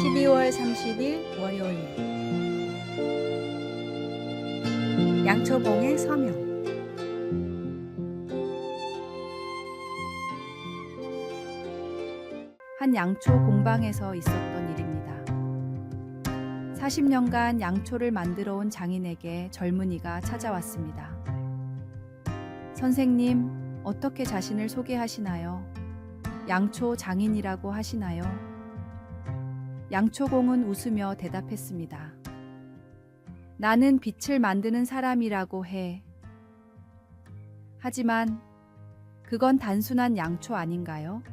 12월 30일 월요일 양초봉의 서명. 한 양초 공방에서 있었던 일입니다. 40년간 양초를 만들어 온 장인에게 젊은이가 찾아왔습니다. 선생님, 어떻게 자신을 소개하시나요? 양초 장인이라고 하시나요? 양초공은 웃으며 대답했습니다. 나는 빛을 만드는 사람이라고 해. 하지만 그건 단순한 양초 아닌가요?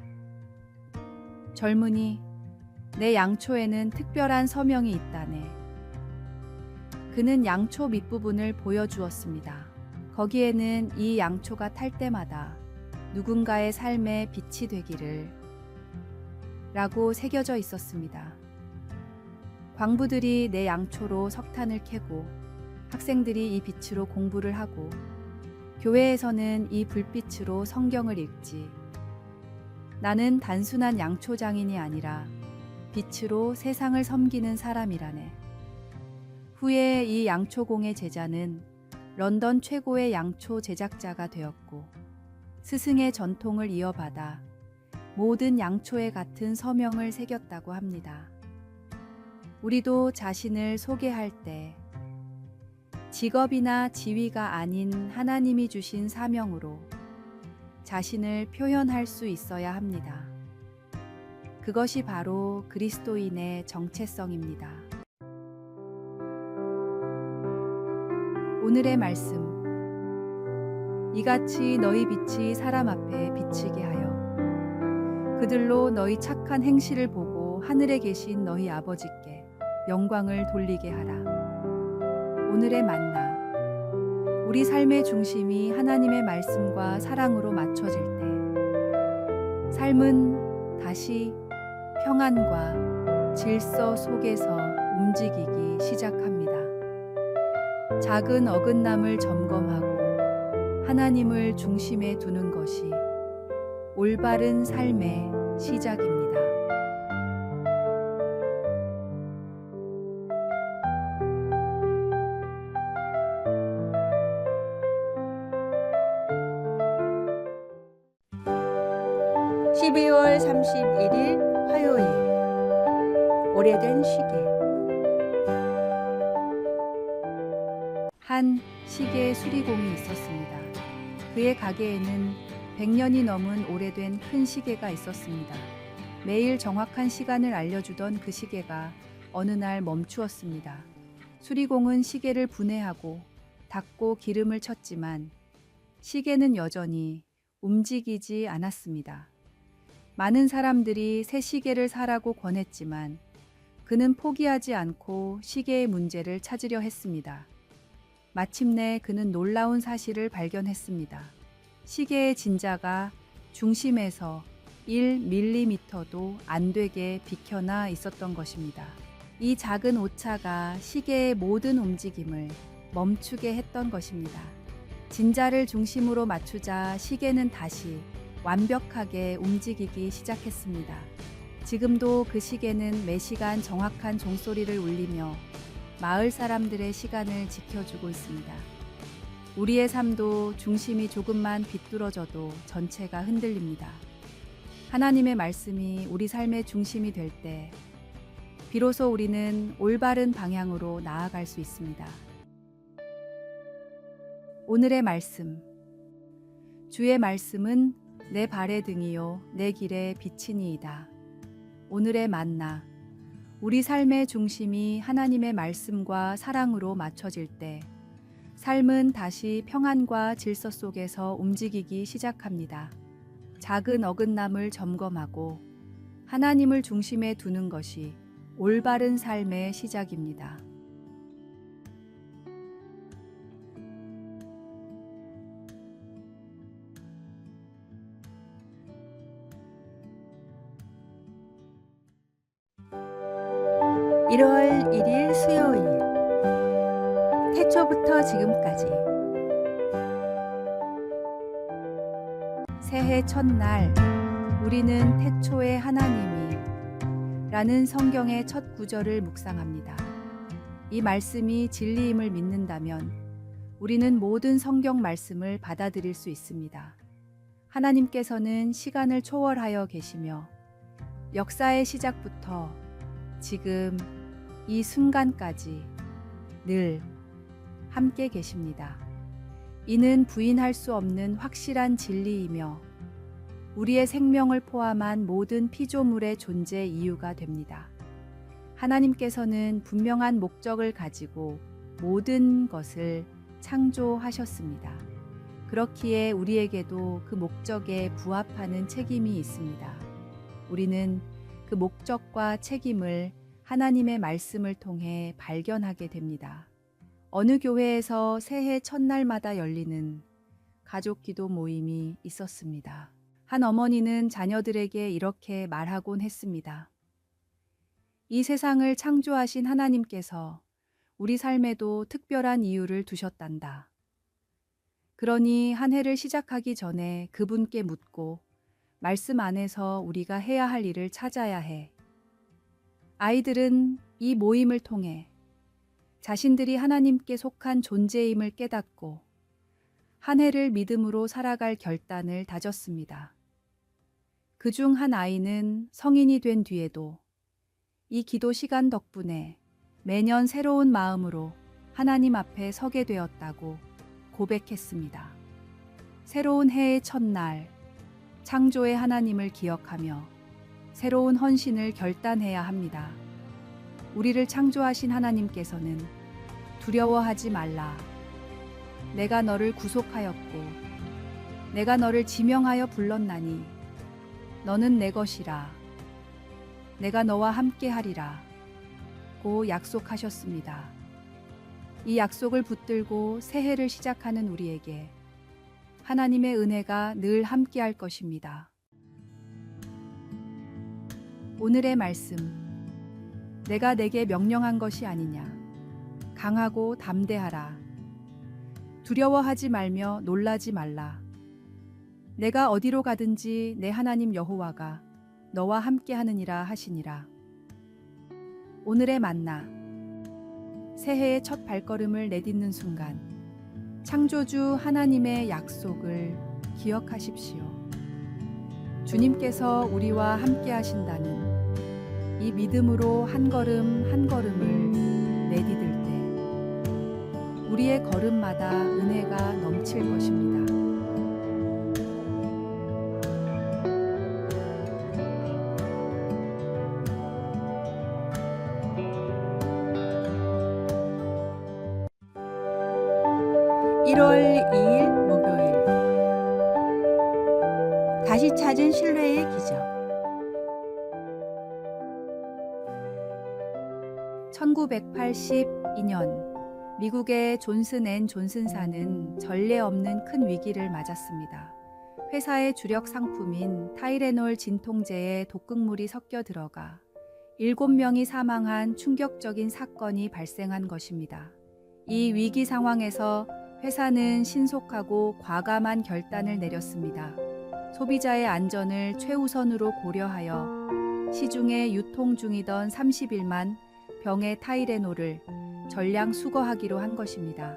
젊은이, 내 양초에는 특별한 서명이 있다네. 그는 양초 밑부분을 보여주었습니다. 거기에는 이 양초가 탈 때마다 누군가의 삶에 빛이 되기를 라고 새겨져 있었습니다. 광부들이 내 양초로 석탄을 캐고 학생들이 이 빛으로 공부를 하고 교회에서는 이 불빛으로 성경을 읽지. 나는 단순한 양초 장인이 아니라 빛으로 세상을 섬기는 사람이라네. 후에 이 양초공의 제자는 런던 최고의 양초 제작자가 되었고 스승의 전통을 이어받아 모든 양초에 같은 서명을 새겼다고 합니다. 우리도 자신을 소개할 때 직업이나 지위가 아닌 하나님이 주신 사명으로 자신을 표현할 수 있어야 합니다. 그것이 바로 그리스도인의 정체성입니다. 오늘의 말씀. 이같이 너희 빛이 사람 앞에 비치게 하여 그들로 너희 착한 행실을 보고 하늘에 계신 너희 아버지께 영광을 돌리게 하라. 오늘의 만나. 우리 삶의 중심이 하나님의 말씀과 사랑으로 맞춰질 때 삶은 다시 평안과 질서 속에서 움직이기 시작합니다. 작은 어긋남을 점검하고 하나님을 중심에 두는 것이 올바른 삶의 시작입니다. (12월 31일) 화요일. 오래된 시계. 한 시계 수리공이 있었습니다. 그의 가게에는 100년이 넘은 오래된 큰 시계가 있었습니다. 매일 정확한 시간을 알려주던 그 시계가 어느 날 멈추었습니다. 수리공은 시계를 분해하고 닦고 기름을 쳤지만 시계는 여전히 움직이지 않았습니다. 많은 사람들이 새 시계를 사라고 권했지만 그는 포기하지 않고 시계의 문제를 찾으려 했습니다. 마침내 그는 놀라운 사실을 발견했습니다. 시계의 진자가 중심에서 1mm도 안 되게 비켜나 있었던 것입니다. 이 작은 오차가 시계의 모든 움직임을 멈추게 했던 것입니다. 진자를 중심으로 맞추자 시계는 다시 완벽하게 움직이기 시작했습니다. 지금도 그 시계는 매시간 정확한 종소리를 울리며 마을 사람들의 시간을 지켜주고 있습니다. 우리의 삶도 중심이 조금만 비뚤어져도 전체가 흔들립니다. 하나님의 말씀이 우리 삶의 중심이 될 때 비로소 우리는 올바른 방향으로 나아갈 수 있습니다. 오늘의 말씀. 주의 말씀은 내 발의 등이요 내 길의 빛이니이다. 오늘의 만나. 우리 삶의 중심이 하나님의 말씀과 사랑으로 맞춰질 때 삶은 다시 평안과 질서 속에서 움직이기 시작합니다. 작은 어긋남을 점검하고 하나님을 중심에 두는 것이 올바른 삶의 시작입니다. 1월 1일 수요일 태초부터 지금까지 새해 첫날 우리는 태초에 하나님이 라는 성경의 첫 구절을 묵상합니다. 이 말씀이 진리임을 믿는다면 우리는 모든 성경 말씀을 받아들일 수 있습니다. 하나님께서는 시간을 초월하여 계시며 역사의 시작부터 지금 이 순간까지 늘 함께 계십니다. 이는 부인할 수 없는 확실한 진리이며 우리의 생명을 포함한 모든 피조물의 존재 이유가 됩니다. 하나님께서는 분명한 목적을 가지고 모든 것을 창조하셨습니다. 그렇기에 우리에게도 그 목적에 부합하는 책임이 있습니다. 우리는 그 목적과 책임을 하나님의 말씀을 통해 발견하게 됩니다. 어느 교회에서 새해 첫날마다 열리는 가족 기도 모임이 있었습니다. 한 어머니는 자녀들에게 이렇게 말하곤 했습니다. 이 세상을 창조하신 하나님께서 우리 삶에도 특별한 이유를 두셨단다. 그러니 한 해를 시작하기 전에 그분께 묻고 말씀 안에서 우리가 해야 할 일을 찾아야 해. 아이들은 이 모임을 통해 자신들이 하나님께 속한 존재임을 깨닫고 한 해를 믿음으로 살아갈 결단을 다졌습니다. 그중 한 아이는 성인이 된 뒤에도 이 기도 시간 덕분에 매년 새로운 마음으로 하나님 앞에 서게 되었다고 고백했습니다. 새로운 해의 첫날, 창조의 하나님을 기억하며 새로운 헌신을 결단해야 합니다. 우리를 창조하신 하나님께서는 두려워하지 말라. 내가 너를 구속하였고 내가 너를 지명하여 불렀나니 너는 내 것이라. 내가 너와 함께 하리라 고 약속하셨습니다. 이 약속을 붙들고 새해를 시작하는 우리에게 하나님의 은혜가 늘 함께할 것입니다. 오늘의 말씀, 내가 내게 명령한 것이 아니냐. 강하고 담대하라. 두려워하지 말며 놀라지 말라. 내가 어디로 가든지 내 하나님 여호와가 너와 함께하느니라 하시니라. 오늘의 만나, 새해의 첫 발걸음을 내딛는 순간 창조주 하나님의 약속을 기억하십시오. 주님께서 우리와 함께 하신다는 이 믿음으로 한 걸음 한 걸음을 내디딜 때 우리의 걸음마다 은혜가 넘칠 것입니다. (1월 2일) 목요일 다시 찾은 신뢰의 기적. 1982년 미국의 존슨 앤 존슨사는 전례 없는 큰 위기를 맞았습니다. 회사의 주력 상품인 타이레놀 진통제에 독극물이 섞여 들어가 7명이 사망한 충격적인 사건이 발생한 것입니다. 이 위기 상황에서 회사는 신속하고 과감한 결단을 내렸습니다. 소비자의 안전을 최우선으로 고려하여 시중에 유통 중이던 31만 병의 타이레놀을 전량 수거하기로 한 것입니다.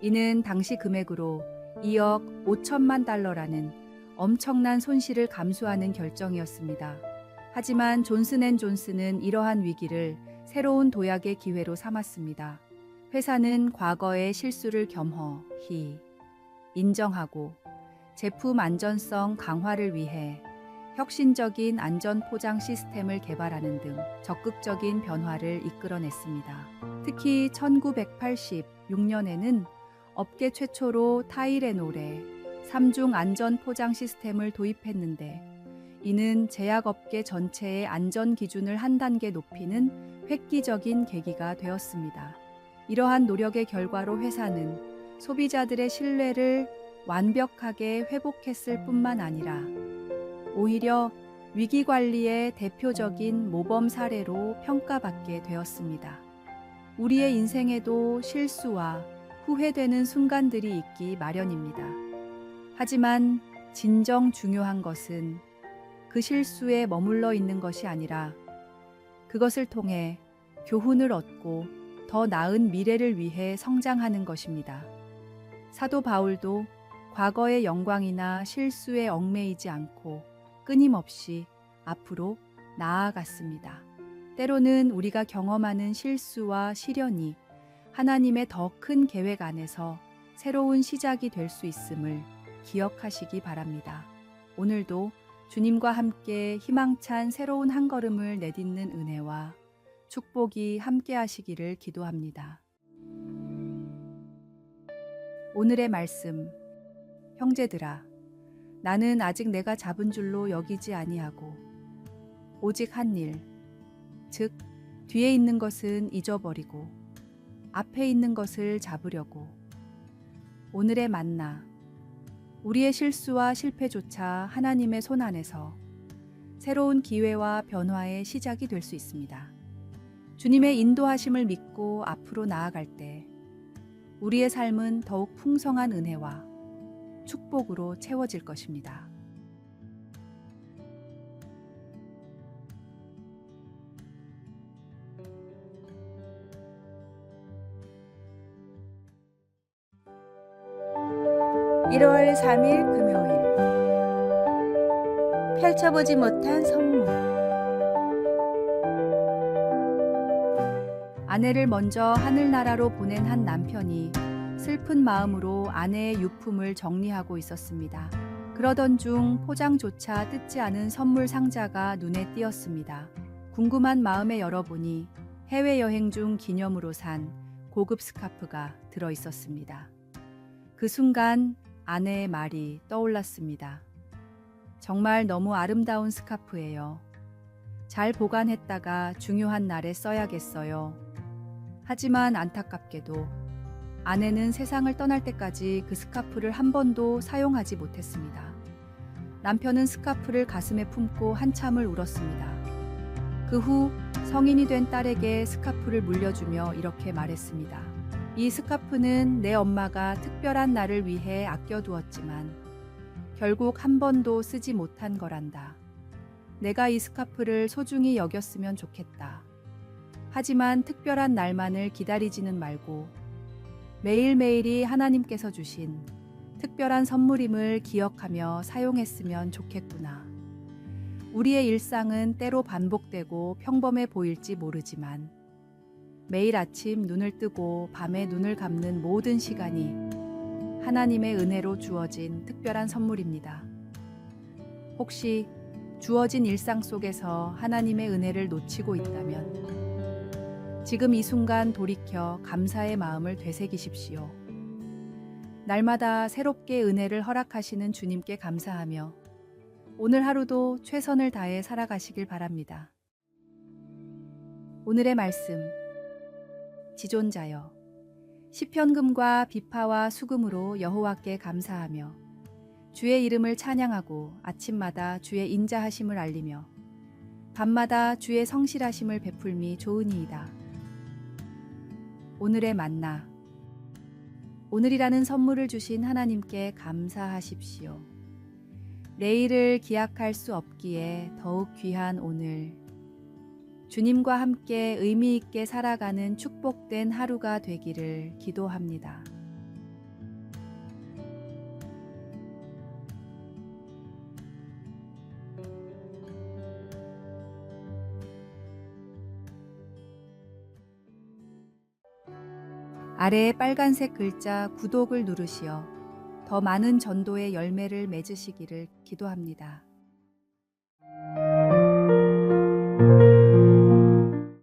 이는 당시 금액으로 2억 5천만 달러라는 엄청난 손실을 감수하는 결정이었습니다. 하지만 존슨앤존슨은 이러한 위기를 새로운 도약의 기회로 삼았습니다. 회사는 과거의 실수를 겸허히 인정하고 제품 안전성 강화를 위해 혁신적인 안전 포장 시스템을 개발하는 등 적극적인 변화를 이끌어냈습니다. 특히 1986년에는 업계 최초로 타이레놀에 3중 안전 포장 시스템을 도입했는데 이는 제약업계 전체의 안전 기준을 한 단계 높이는 획기적인 계기가 되었습니다. 이러한 노력의 결과로 회사는 소비자들의 신뢰를 완벽하게 회복했을 뿐만 아니라 오히려 위기 관리의 대표적인 모범 사례로 평가받게 되었습니다. 우리의 인생에도 실수와 후회되는 순간들이 있기 마련입니다. 하지만 진정 중요한 것은 그 실수에 머물러 있는 것이 아니라 그것을 통해 교훈을 얻고 더 나은 미래를 위해 성장하는 것입니다. 사도 바울도 과거의 영광이나 실수에 얽매이지 않고 끊임없이 앞으로 나아갔습니다. 때로는 우리가 경험하는 실수와 시련이 하나님의 더 큰 계획 안에서 새로운 시작이 될 수 있음을 기억하시기 바랍니다. 오늘도 주님과 함께 희망찬 새로운 한 걸음을 내딛는 은혜와 축복이 함께 하시기를 기도합니다. 오늘의 말씀. 형제들아, 나는 아직 내가 잡은 줄로 여기지 아니하고 오직 한 일, 즉 뒤에 있는 것은 잊어버리고 앞에 있는 것을 잡으려고. 오늘의 만나. 우리의 실수와 실패조차 하나님의 손 안에서 새로운 기회와 변화의 시작이 될 수 있습니다. 주님의 인도하심을 믿고 앞으로 나아갈 때 우리의 삶은 더욱 풍성한 은혜와 축복으로 채워질 것입니다. (1월 3일) 금요일. 펼쳐보지 못한 선물. 아내를 먼저 하늘나라로 보낸 한 남편이 슬픈 마음으로 아내의 유품을 정리하고 있었습니다. 그러던 중 포장조차 뜯지 않은 선물 상자가 눈에 띄었습니다. 궁금한 마음에 열어보니 해외여행 중 기념으로 산 고급 스카프가 들어 있었습니다. 그 순간 아내의 말이 떠올랐습니다. 정말 너무 아름다운 스카프예요. 잘 보관했다가 중요한 날에 써야겠어요. 하지만 안타깝게도 아내는 세상을 떠날 때까지 그 스카프를 한 번도 사용하지 못했습니다. 남편은 스카프를 가슴에 품고 한참을 울었습니다. 그 후 성인이 된 딸에게 스카프를 물려주며 이렇게 말했습니다. 이 스카프는 내 엄마가 특별한 날을 위해 아껴두었지만 결국 한 번도 쓰지 못한 거란다. 내가 이 스카프를 소중히 여겼으면 좋겠다. 하지만 특별한 날만을 기다리지는 말고 매일매일이 하나님께서 주신 특별한 선물임을 기억하며 사용했으면 좋겠구나. 우리의 일상은 때로 반복되고 평범해 보일지 모르지만 매일 아침 눈을 뜨고 밤에 눈을 감는 모든 시간이 하나님의 은혜로 주어진 특별한 선물입니다. 혹시 주어진 일상 속에서 하나님의 은혜를 놓치고 있다면 지금 이 순간 돌이켜 감사의 마음을 되새기십시오. 날마다 새롭게 은혜를 허락하시는 주님께 감사하며 오늘 하루도 최선을 다해 살아가시길 바랍니다. 오늘의 말씀. 지존자여, 시편금과 비파와 수금으로 여호와께 감사하며 주의 이름을 찬양하고 아침마다 주의 인자하심을 알리며 밤마다 주의 성실하심을 베풀미 좋으니이다. 오늘의 만나. 오늘이라는 선물을 주신 하나님께 감사하십시오. 내일을 기약할 수 없기에 더욱 귀한 오늘, 주님과 함께 의미 있게 살아가는 축복된 하루가 되기를 기도합니다. 아래에 빨간색 글자 구독을 누르시어 더 많은 전도의 열매를 맺으시기를 기도합니다.